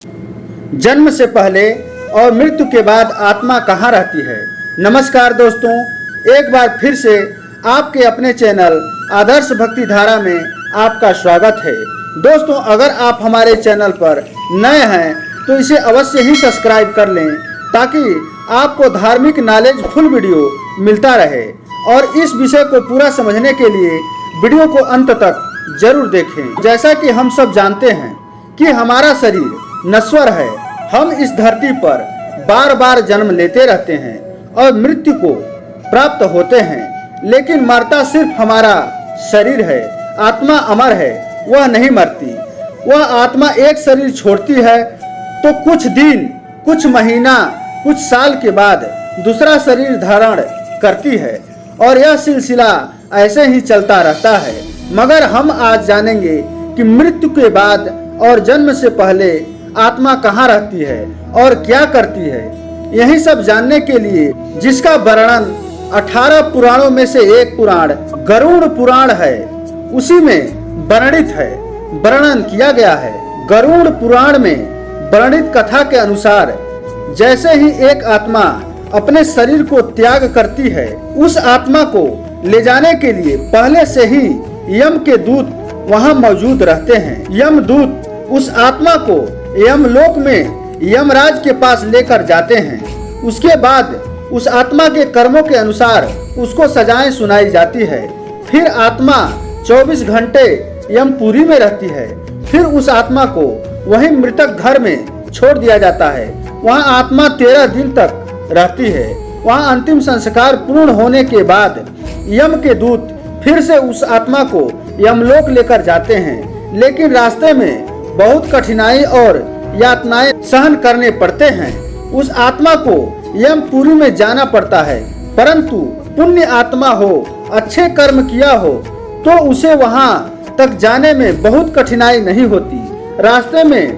जन्म से पहले और मृत्यु के बाद आत्मा कहाँ रहती है। नमस्कार दोस्तों, एक बार फिर से आपके अपने चैनल आदर्श भक्ति धारा में आपका स्वागत है। दोस्तों, अगर आप हमारे चैनल पर नए हैं तो इसे अवश्य ही सब्सक्राइब कर लें ताकि आपको धार्मिक नॉलेज फुल वीडियो मिलता रहे। और इस विषय को पूरा समझने के लिए वीडियो को अंत तक जरूर देखें। जैसा कि हम सब जानते हैं कि हमारा शरीर नश्वर है। हम इस धरती पर बार बार जन्म लेते रहते हैं और मृत्यु को प्राप्त होते हैं, लेकिन मरता सिर्फ हमारा शरीर है। आत्मा अमर है, वह नहीं मरती। वह आत्मा एक शरीर छोड़ती है तो कुछ दिन, कुछ महीना, कुछ साल के बाद दूसरा शरीर धारण करती है और यह सिलसिला ऐसे ही चलता रहता है। मगर हम आज जानेंगे कि मृत्यु के बाद और जन्म से पहले आत्मा कहाँ रहती है और क्या करती है। यही सब जानने के लिए जिसका वर्णन 18 पुराणों में से एक पुराण गरुड़ पुराण है, उसी में वर्णन किया गया है। गरुड़ पुराण में वर्णित कथा के अनुसार जैसे ही एक आत्मा अपने शरीर को त्याग करती है, उस आत्मा को ले जाने के लिए पहले से ही यम के दूत वहां मौजूद रहते हैं। यम दूत उस आत्मा को यमलोक में यमराज के पास लेकर जाते हैं। उसके बाद उस आत्मा के कर्मों के अनुसार उसको सजाएं सुनाई जाती है। फिर आत्मा 24 घंटे यमपुरी में रहती है। फिर उस आत्मा को वहीं मृतक घर में छोड़ दिया जाता है। वहां आत्मा 13 दिन तक रहती है। वहां अंतिम संस्कार पूर्ण होने के बाद यम के दूत फिर से उस आत्मा को यमलोक लेकर जाते हैं, लेकिन रास्ते में बहुत कठिनाई और यातनाएं सहन करने पड़ते हैं। उस आत्मा को यमपुरी में जाना पड़ता है, परंतु पुण्य आत्मा हो, अच्छे कर्म किया हो तो उसे वहां तक जाने में बहुत कठिनाई नहीं होती। रास्ते में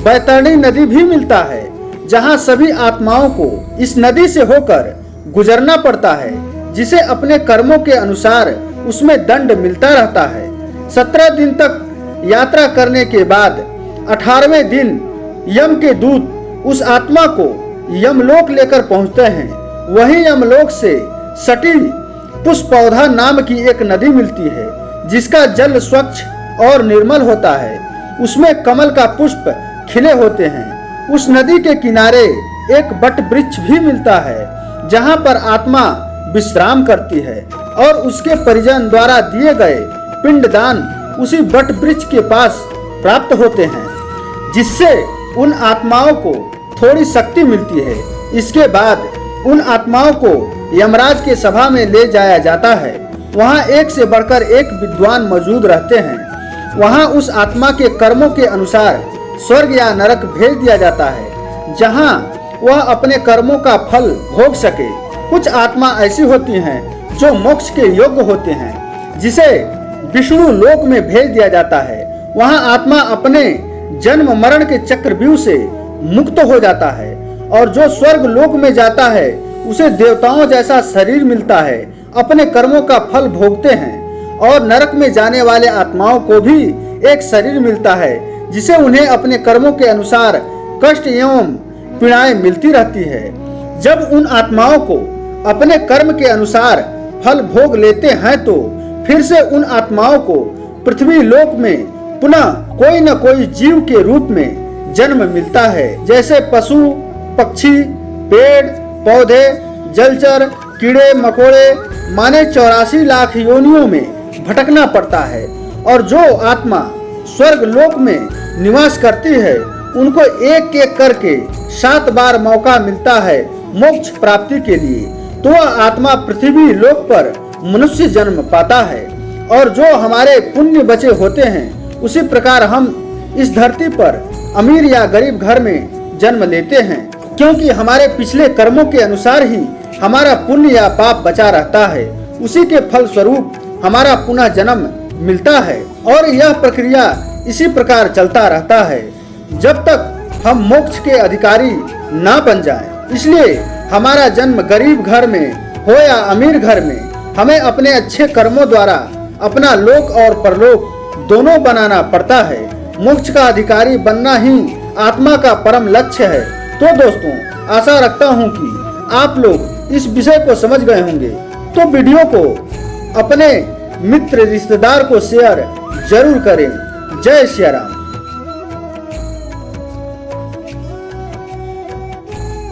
बैतरणी नदी भी मिलता है, जहां सभी आत्माओं को इस नदी से होकर गुजरना पड़ता है, जिसे अपने कर्मों के अनुसार उसमें दंड मिलता रहता है। 17 दिन तक यात्रा करने के बाद 18वें दिन यम के दूत उस आत्मा को यमलोक लेकर पहुंचते हैं। वहीं यमलोक से सटी पुष्पौधा नाम की एक नदी मिलती है, जिसका जल स्वच्छ और निर्मल होता है। उसमें कमल का पुष्प खिले होते हैं। उस नदी के किनारे एक बट वृक्ष भी मिलता है, जहां पर आत्मा विश्राम करती है और उसके परिजन द्वारा दिए गए पिंडदान उसी बट वृक्ष के पास प्राप्त होते हैं, जिससे उन आत्माओं को थोड़ी शक्ति मिलती है। इसके बाद उन आत्माओं को यमराज के सभा में ले जाया जाता है। वहां एक से बढ़कर एक विद्वान मौजूद रहते हैं। वहां उस आत्मा के कर्मों के अनुसार स्वर्ग या नरक भेज दिया जाता है, जहां वह अपने कर्मों का फल भोग सके। कुछ आत्मा ऐसी होती हैं जो मोक्ष के योग्य होते हैं, जिसे विष्णु लोक में भेज दिया जाता है। वहां आत्मा अपने जन्म मरण के चक्रव्यूह से मुक्त हो जाता है, और जो स्वर्ग लोक में जाता है उसे देवताओं जैसा शरीर मिलता है, अपने कर्मों का फल भोगते हैं। और नरक में जाने वाले आत्माओं को भी एक शरीर मिलता है, जिसे उन्हें अपने कर्मों के अनुसार कष्ट एवं पीड़ाएं मिलती रहती है। जब उन आत्माओं को अपने कर्म के अनुसार फल भोग लेते हैं तो फिर से उन आत्माओं को पृथ्वी लोक में पुनः कोई न कोई जीव के रूप में जन्म मिलता है, जैसे पशु, पक्षी, पेड़ पौधे, जलचर, कीड़े मकोड़े, माने 84 लाख योनियों में भटकना पड़ता है। और जो आत्मा स्वर्ग लोक में निवास करती है, उनको एक एक करके 7 बार मौका मिलता है मोक्ष प्राप्ति के लिए। तो वह आत्मा पृथ्वी लोक पर मनुष्य जन्म पाता है। और जो हमारे पुण्य बचे होते हैं, उसी प्रकार हम इस धरती पर अमीर या गरीब घर में जन्म लेते हैं, क्योंकि हमारे पिछले कर्मों के अनुसार ही हमारा पुण्य या पाप बचा रहता है। उसी के फल स्वरूप हमारा पुनः जन्म मिलता है। और यह प्रक्रिया इसी प्रकार चलता रहता है जब तक हम मोक्ष के अधिकारी ना बन जाएं। इसलिए हमारा जन्म गरीब घर में हो या अमीर घर में, हमें अपने अच्छे कर्मों द्वारा अपना लोक और परलोक दोनों बनाना पड़ता है। मोक्ष का अधिकारी बनना ही आत्मा का परम लक्ष्य है। तो दोस्तों, आशा रखता हूँ कि आप लोग इस विषय को समझ गए होंगे। तो वीडियो को अपने मित्र रिश्तेदार को शेयर जरूर करें। जय सिया राम।